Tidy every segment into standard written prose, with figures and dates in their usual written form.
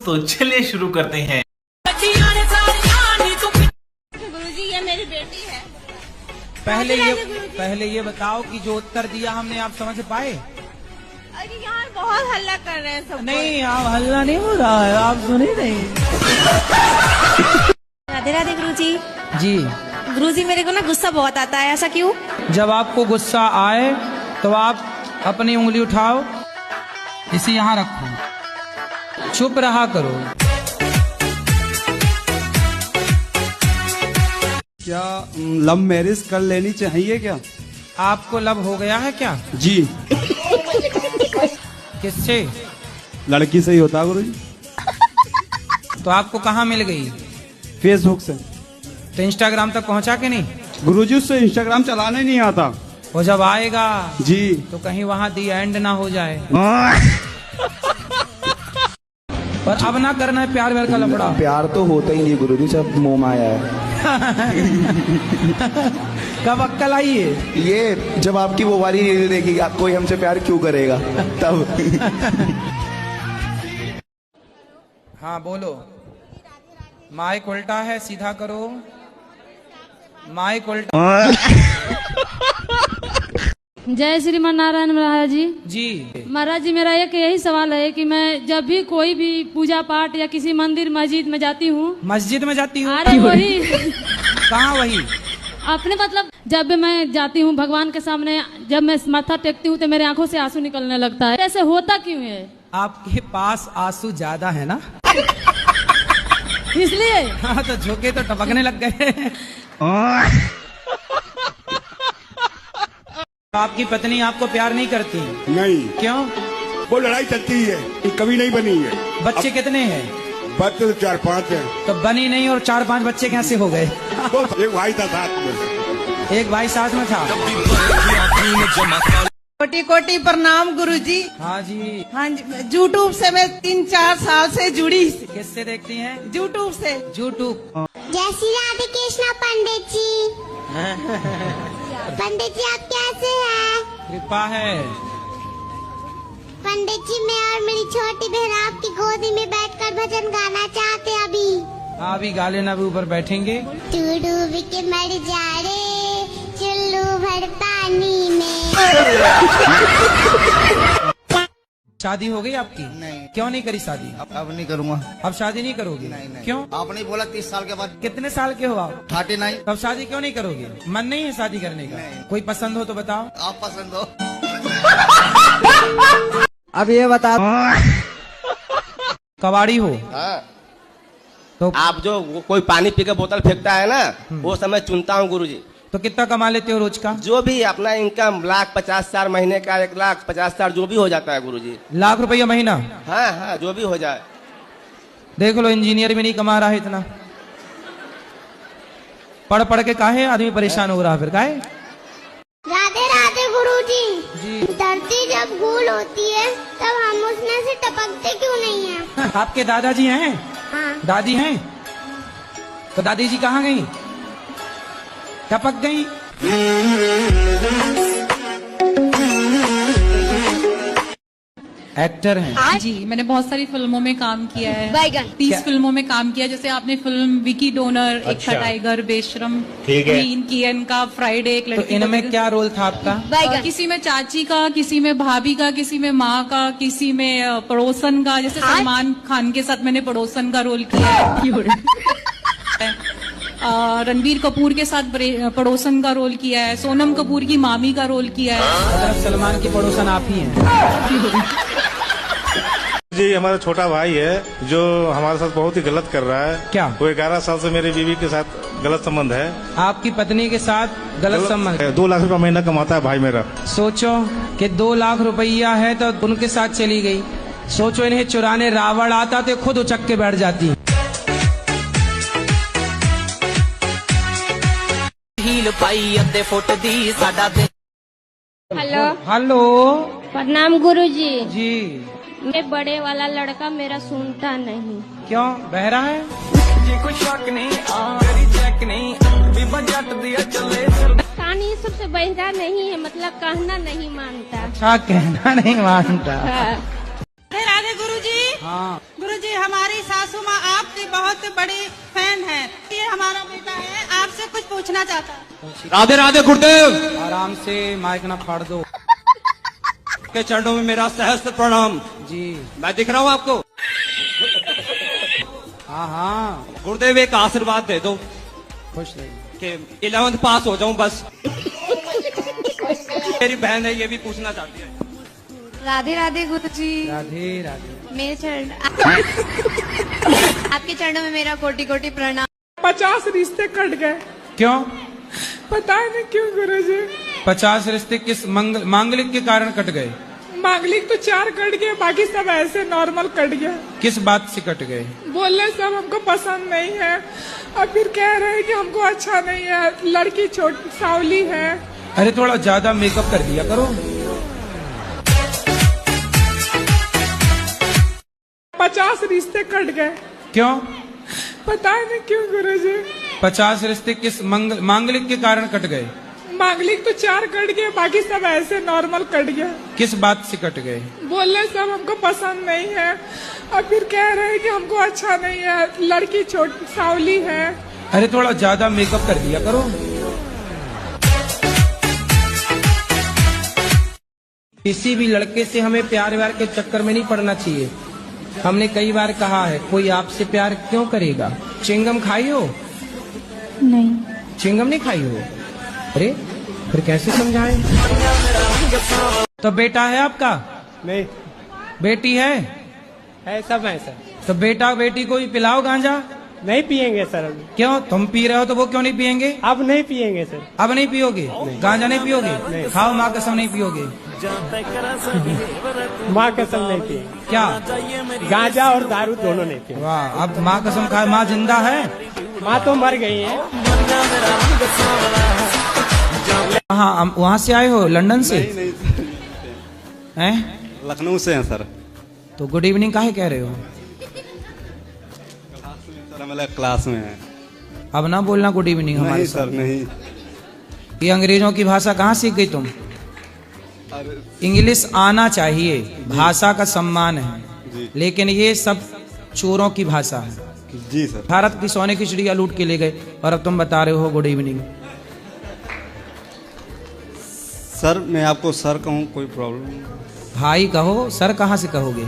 तो चलिए शुरू करते हैं। गुरुजी ये मेरी बेटी है। पहले ये बताओ कि जो उत्तर दिया हमने आप समझ पाए? अरे यार बहुत हल्ला कर रहे हैं सब। नहीं, आप हल्ला नहीं हो रहा है, आप सुने नहीं। राधे राधे गुरुजी। जी गुरुजी मेरे को ना गुस्सा बहुत आता है, ऐसा क्यों? जब आपको गुस्सा आए तो आप अपनी उंगली उठाओ, इसे यहाँ रखो, चुप रहा करो। क्या लव मैरिज कर लेनी चाहिए क्या? आपको लव हो गया है क्या? जी। किससे? लड़की से ही होता है गुरुजी। तो आपको कहाँ मिल गई? फेसबुक से। तो इंस्टाग्राम तक पहुँचा के नहीं? गुरुजी उससे इंस्टाग्राम चलाने नहीं आता। वो जब आएगा जी तो कहीं वहाँ दी एंड ना हो जाए। पर अब ना करना है प्यार व्यार का लफड़ा। प्यार तो होता ही नहीं गुरुजी, सब मोह माया है। कब अक्कल आई है? ये जब आपकी वो वाली रील देखेगी, आप कोई हमसे प्यार क्यों करेगा तब। हाँ बोलो। माइक उल्टा है, सीधा करो। माइक उल्टा। जय श्रीमान नारायण महाराज जी। जी महाराज जी, मेरा एक यही सवाल है कि मैं जब भी कोई भी पूजा पाठ या किसी मंदिर मस्जिद में जाती हूँ। मस्जिद में जाती हूँ? अरे वही। कहाँ वही? अपने मतलब जब भी मैं जाती हूँ भगवान के सामने, जब मैं माथा टेकती हूँ तो मेरे आंखों से आंसू निकलने लगता है। ऐसे होता क्यों है? आपके पास आंसू ज्यादा है ना, इसलिए। हाँ तो झोंके तो टपकने लग गए। आपकी पत्नी आपको प्यार नहीं करती? नहीं। क्यों? वो लड़ाई चलती है, कभी नहीं बनी है। बच्चे कितने हैं? बच्चे तो 4-5 हैं। तो बनी नहीं और 4-5 बच्चे कैसे हो गए? एक भाई था साथ में। एक भाई साथ में था। कोटि कोटि प्रणाम गुरुजी। हाँ जी। हाँ जी, यूट्यूब से मैं 3-4 साल से जुड़ी। किससे देखती हैं? यूट्यूब से। यूट्यूब। जय श्री राधे कृष्णा पंडित जी। पंडित जी आप कैसे हैं? कृपा है। पंडित जी मैं और मेरी छोटी बहन आपकी गोदी में बैठकर भजन गाना चाहते हैं अभी। अभी गा लेना, अभी ऊपर बैठेंगे। तू डूब के मर जा रे चुल्लू भर पानी में। शादी हो गई आपकी? नहीं। क्यों नहीं करी शादी? अब नहीं करूँगा। अब शादी नहीं करोगे? नहीं। क्यों? आपने बोला 30 साल के बाद। कितने साल के हो आप? 39। तब शादी क्यों नहीं करोगे? मन नहीं है शादी करने का? नहीं। कोई पसंद हो तो बताओ। आप पसंद हो? अब ये बता। कबाड़ी हो? हाँ। तो आप जो कोई पानी पी के बोतल फेंकता है ना, वो समय चुनता हूँ गुरुजी। तो कितना कमा लेते हो रोज का? जो भी अपना इनकम 1,50,000 महीने का, 1,50,000 जो भी हो जाता है गुरुजी। लाख रुपया महीना? हाँ हाँ, जो भी हो जाए। देख लो, इंजीनियर भी नहीं कमा रहा है इतना। पढ़ पढ़ के काहे आदमी परेशान हो रहा है फिर काहे? राधे राधे गुरुजी। जी। धरती जब गोल होती है तब हम उसमें से टपकते क्यों नहीं हैं? आपके दादाजी हैं? हाँ। दादी हैं? तो दादी जी कहाँ गई? टपक गई? एक्टर हैं? जी, मैंने बहुत सारी फिल्मों में काम किया है। 30 फिल्मों में काम किया। जैसे आपने फिल्म विकी डोनर, एक था टाइगर, बेशरम, क्वीन, कियन का, फ्राइडे, एक तो लड़की। इनमें क्या रोल था आपका? किसी में चाची का, किसी में भाभी का, किसी में माँ का, किसी में पड़ोसन का। जैसे सलमान खान के साथ मैंने पड़ोसन का रोल किया है। रणबीर कपूर के साथ पड़ोसन का रोल किया है। सोनम कपूर की मामी का रोल किया है। मतलब सलमान की पड़ोसन आप ही हैं? जी, हमारा छोटा भाई है जो हमारे साथ बहुत ही गलत कर रहा है। क्या? वो 11 साल से मेरी बीवी के साथ गलत संबंध है। आपकी पत्नी के साथ गलत संबंध? 2 लाख रुपया महीना कमाता है भाई मेरा। सोचो कि 2 लाख रुपया है तो उनके साथ चली गई। सोचो इन्हें चुराने रावण आता तो खुद उचक के बैठ जाती। हेलो। हेलो। प्रणाम गुरुजी। जी। मैं बड़े वाला लड़का मेरा सुनता नहीं। क्यों? बहरा है? कहानी सबसे बहरा नहीं है, मतलब कहना नहीं मानता। अच्छा, कहना नहीं मानता। हाँ। राधे गुरुजी। हाँ। गुरुजी हमारी सासू माँ आपकी बहुत बड़ी फैन है। ये हमारा बेटा है, आपसे कुछ पूछना चाहता है। राधे राधे गुरुदेव। आराम से माइक ना फाड़ दो। के चरणों में मेरा सहस्त्र प्रणाम। जी मैं दिख रहा हूँ आपको? हाँ हाँ गुरुदेव एक आशीर्वाद दे दो खुश रहिए कि 11th पास हो जाऊं बस। मेरी बहन है, ये भी पूछना चाहती है। राधे राधे गुरुजी। राधे राधे। मेरे चरण आपके चरणों में मेरा कोटि कोटि प्रणाम। 50 रिश्ते कट गए। क्यों? पता नहीं क्यों गुरुजी। 50 रिश्ते किस मांगलिक के कारण कट गए? मांगलिक तो 4 कट गए, बाकी सब ऐसे नॉर्मल कट गया। किस बात से कट गए? बोलने सब हमको पसंद नहीं है और फिर कह रहे हैं कि हमको अच्छा नहीं है, लड़की छोटी सावली है। अरे थोड़ा ज्यादा मेकअप कर दिया करो। 50 रिश्ते कट गए। क्यों? पता नहीं क्यों गुरुजी। 50 रिश्ते किस मांगलिक के कारण कट गए? मांगलिक तो 4 कट गए, बाकी सब ऐसे नॉर्मल कट गया। किस बात से कट गए? बोलने सब हमको पसंद नहीं है और फिर कह रहे हैं कि हमको अच्छा नहीं है, लड़की छोटी सावली है। अरे थोड़ा ज्यादा मेकअप कर दिया करो। किसी भी लड़के से हमें प्यार व्यार के चक्कर में नहीं पड़ना चाहिए। हमने कई बार कहा है, कोई आपसे प्यार क्यों करेगा? चिंगम खाई हो? नहीं। चिंगम नहीं खाई हो? अरे फिर कैसे समझाएं? तो बेटा है आपका? नहीं। बेटी है? सब है सर। तो बेटा बेटी को भी पिलाओ गांजा। नहीं पियेंगे सर अभी। क्यों? तुम पी रहे हो तो वो क्यों नहीं पियेंगे? अब नहीं पियेंगे सर। अब नहीं पियोगे? गांजा नहीं पियोगे? नहीं। खाओ माँ कसम नहीं पियोगे। माँ कसम नहीं पियेंगे। क्या? गांजा और दारू दोनों नहीं पियेंगे। वाह, अब माँ कसम खाए। माँ जिंदा है? माँ तो मर गई है। हाँ, वहाँ से आए हो? लंदन से? हैं? लखनऊ से हैं सर। तो गुड इवनिंग काहे कह रहे हो? सर हम क्लास में हैं। अब ना बोलना गुड इवनिंग हमारे नहीं सर नहीं। ये अंग्रेजों की भाषा कहाँ सीख गई तुम? इंग्लिश आना चाहिए, भाषा का सम्मान है, लेकिन ये सब चोरों की भाषा है। जी सर। भारत की सोने की चिड़िया लूट के ले गए और अब तुम बता रहे हो गुड इवनिंग। सर मैं आपको सर कहूँ कोई प्रॉब्लम? भाई कहो, सर कहाँ से कहोगे?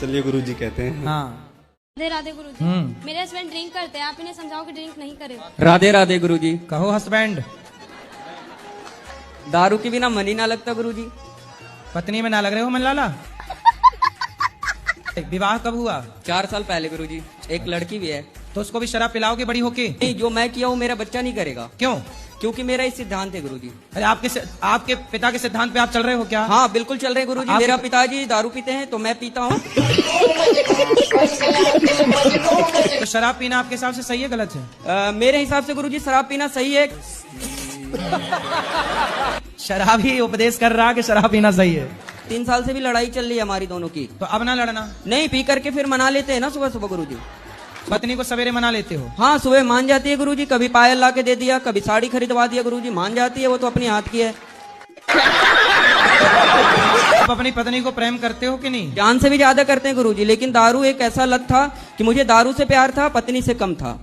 चलिए गुरुजी कहते हैं। हाँ। राधे राधे गुरुजी। मेरे हस्बैंड ड्रिंक करते हैं, आप इन्हें समझाओ कि ड्रिंक नहीं करे। राधे राधे गुरुजी। कहो हस्बैंड। दारू के बिना मन ही ना लगता गुरुजी। पत्नी में ना लग रहे हो मन लाला? विवाह कब हुआ? 4 साल पहले गुरुजी। एक लड़की भी है। तो उसको भी शराब पिलाओगे बड़ी होके? नहीं, जो मैं किया हूँ मेरा बच्चा नहीं करेगा। क्यों? क्योंकि मेरा इस सिद्धांत है गुरुजी। अरे आपके पिता के सिद्धांत पे आप चल रहे हो क्या? हाँ बिल्कुल चल रहे हैं गुरुजी। मेरा पिताजी दारू पीते हैं तो मैं पीता हूँ। तो शराब पीना आपके हिसाब से सही है गलत है? मेरे हिसाब से गुरुजी शराब पीना सही है। शराबी उपदेश कर रहा कि शराब पीना सही है। 3 साल से भी लड़ाई चल रही है हमारी दोनों की। तो अब ना लड़ना। नहीं, पी करके फिर मना लेते हैं ना सुबह सुबह गुरुजी। पत्नी को सवेरे मना लेते हो? हाँ, सुबह मान जाती है गुरुजी। कभी पायल ला के दे दिया, कभी साड़ी खरीदवा दिया गुरुजी। मान जाती है, वो तो अपनी हाथ की है। आप अपनी पत्नी को प्रेम करते हो कि नहीं? जान से भी ज्यादा करते हैं गुरुजी, लेकिन दारू एक ऐसा लत था कि मुझे दारू से प्यार था, पत्नी से कम था।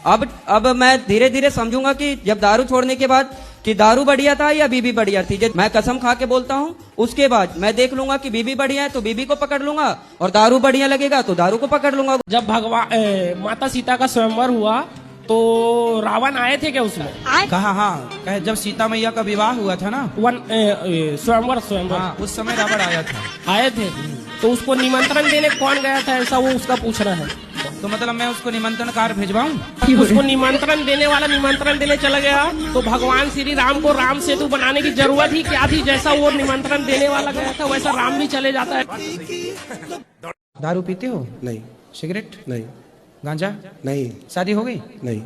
अब मैं धीरे धीरे समझूंगा कि जब दारू छोड़ने के बाद कि दारू बढ़िया था या बीबी बढ़िया थी। जब मैं कसम खा के बोलता हूँ, उसके बाद मैं देख लूंगा कि बीबी बढ़िया है तो बीबी को पकड़ लूंगा, और दारू बढ़िया लगेगा तो दारू को पकड़ लूंगा। जब माता सीता का स्वयंवर हुआ तो रावण आए थे क्या उसमें? कहा? हाँ, जब सीता मैया का विवाह हुआ था ना, स्वयंवर हाँ, उस समय रावण आया था। आए थे तो उसको निमंत्रण देने कौन गया था, ऐसा वो उसका पूछना है। तो मतलब मैं उसको निमंत्रण कार्ड भिजवाऊं? उसको निमंत्रण देने वाला निमंत्रण देने चला गया तो भगवान श्री राम को राम सेतु बनाने की जरूरत ही क्या थी? जैसा वो निमंत्रण देने वाला गया था वैसा राम भी चले जाता है। दारू पीते हो? नहीं। सिगरेट? नहीं। गांजा? नहीं। शादी हो गई? नहीं।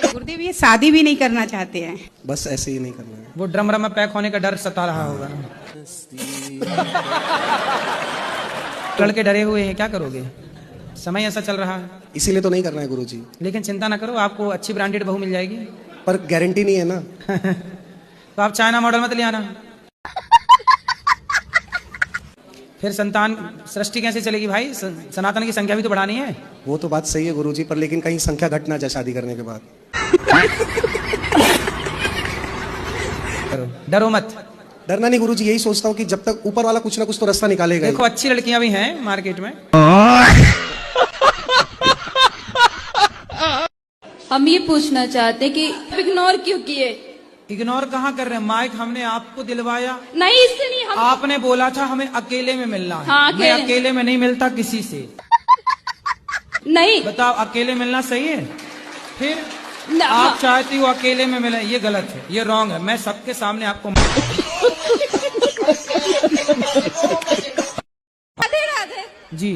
गुरुदेव ये शादी भी नहीं करना चाहते हैं। बस ऐसे ही नहीं करना है। वो ड्रम में पैक होने का डर सता रहा होगा ना। लड़के डरे हुए हैं, क्या करोगे? समय ऐसा चल रहा है, इसीलिए तो नहीं करना है गुरुजी। लेकिन चिंता ना करो, आपको अच्छी ब्रांडेड बहू मिल जाएगी। पर गारंटी नहीं है ना। तो आप चाइना मॉडल मत ले आना। फिर संतान सृष्टि कैसे चलेगी भाई? सनातन की संख्या भी तो बढ़ानी है। वो तो बात सही है गुरुजी, पर लेकिन कहीं संख्या घट ना जाए शादी करने के बाद। डरो मत। डरना नहीं गुरुजी, यही सोचता हूँ कि जब तक ऊपर वाला कुछ ना कुछ तो रास्ता निकालेगा। देखो अच्छी लड़कियां भी हैं मार्केट में। हम ये पूछना चाहते कि इग्नोर क्यों किए? इग्नोर कहाँ कर रहे हैं? माइक हमने आपको दिलवाया नहीं, इससे नहीं। हम आपने बोला था हमें अकेले में मिलना है। हाँ, मैं अकेले में नहीं मिलता किसी से। नहीं बताओ अकेले मिलना सही है? फिर न, आप चाहती हो अकेले में मिले, ये गलत है, ये रॉन्ग है। मैं सबके सामने आपको राधे राधे जी।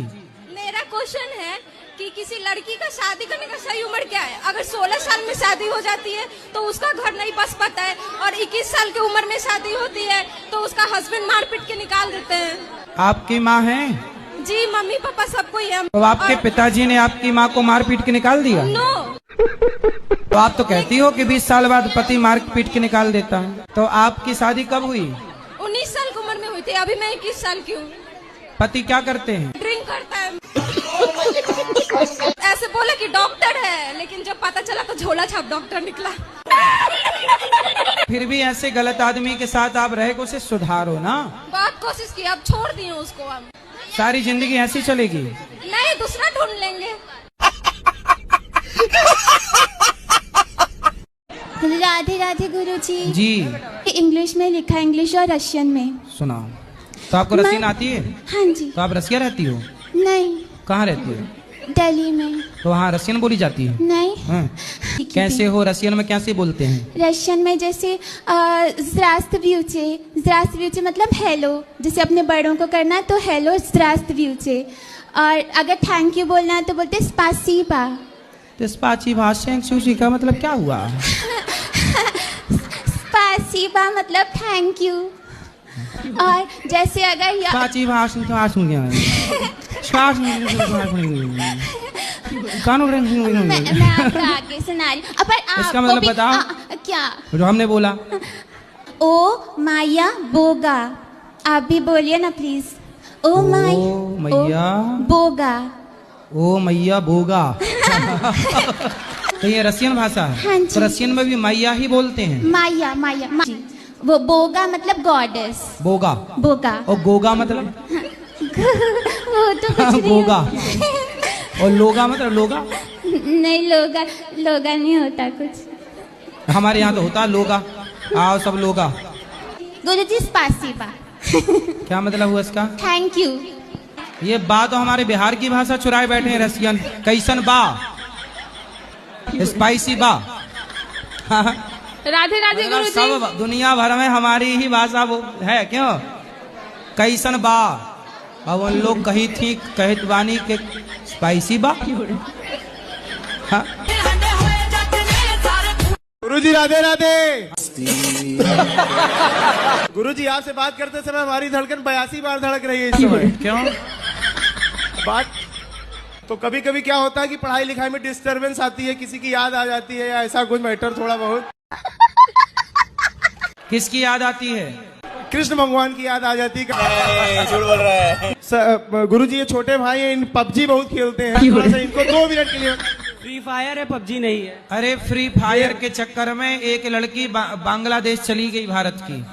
मेरा क्वेश्चन है कि किसी लड़की का शादी करने का सही उम्र क्या है? अगर 16 साल में शादी हो जाती है तो उसका घर नहीं बस पाता है, और 21 साल की उम्र में शादी होती है तो उसका हस्बैंड मार पीट के निकाल देते हैं। आपकी माँ है? जी, मम्मी पापा सबको ही है। तो आपके पिताजी ने आपकी माँ को मार पीट के निकाल दिया? नो। तो आप तो कहती हो कि 20 साल बाद पति मार पीट के निकाल देता है। तो आपकी शादी कब हुई? 19 साल की उम्र में हुई थी। अभी मैं 21 साल की हूँ। पति क्या करते हैं? ड्रिंक करता है। ऐसे बोला कि डॉक्टर है, लेकिन जब पता चला तो झोला छाप डॉक्टर निकला। फिर भी ऐसे गलत आदमी के साथ आप रहे को उसे सुधारो ना। बहुत कोशिश की, अब छोड़ दिए उसको। हम सारी जिंदगी ऐसी चलेगी? नहीं, दूसरा ढूंढ लेंगे। राधे राधे गुरुजी। जी। इंग्लिश में लिखा है, इंग्लिश और रशियन में। सुना। तो आपको रशियन आती है? हाँ जी। तो आप रसिया रहती हो? नहीं। कहाँ रहती हो? दिल्ली में। तो वहाँ रशियन बोली जाती है? नहीं। हाँ। कैसे हो? रशियन में कैसे बोलते हैं? रशियन में जैसे zdravstvuyte मतलब हेलो, जैसे अपने बड़ों को करना है तो हेलो zdravstvuyte, और अगर थैंक यू बोलना है तो बोलते स्पासीबा। तो स्पासीबा का मतलब क्या हुआ? स्पासीबा मतलब थैंक यू। और जैसे अगर मैं आपको आगे सुना रही हूँ। इसका मतलब बताओ। क्या जो हमने बोला? ओ माया बोगा। आप भी बोलिए ना प्लीज। ओ मैया बोगा। ओ मैया बोगा। तो ये रशियन भाषा है? हाँ तो रशियन में भी मैया ही बोलते हैं? माया माया वो बोगा मतलब गॉडेस। बोगा। बोगा। और गोगा मतलब? वो तो कुछ नहीं गोगा। और लोगा मतलब? लोगा नहीं, लोगा लोगा नहीं होता कुछ। हमारे यहाँ तो होता है लोगा। आओ सब लोगा। गुरुजी स्पासीबा। क्या मतलब हुआ इसका? Thank you. ये बा तो हमारे बिहार की भाषा चुराए बैठे हैं रसियन। कैसन बा? स्पाइसी बा। राधे राधे गुरुजी। सब दुनिया भर में हमारी ही भाषा वो है। क्यों? कैसन बा? अब उन लोग कही थी कहत बानी के स्पाइसी बा। हाँ? गुरुजी राधे राधे। गुरुजी आपसे बात करते समय हमारी धड़कन 82 बार धड़क रही है इस समय। क्यों? बात तो कभी कभी क्या होता है कि पढ़ाई लिखाई में डिस्टरबेंस आती है, किसी की याद आ जाती है या ऐसा कुछ मैटर थोड़ा बहुत। किसकी याद आती है? कृष्ण भगवान की याद आ जाती है। झूठ बोल रहा है गुरुजी। ये छोटे भाई हैं, इन पबजी बहुत खेलते हैं। थोड़ा सा इनको 2 मिनट के लिए। फ्री फायर है, पबजी नहीं है। अरे फ्री फायर के चक्कर में एक लड़की बांग्लादेश चली गई भारत की।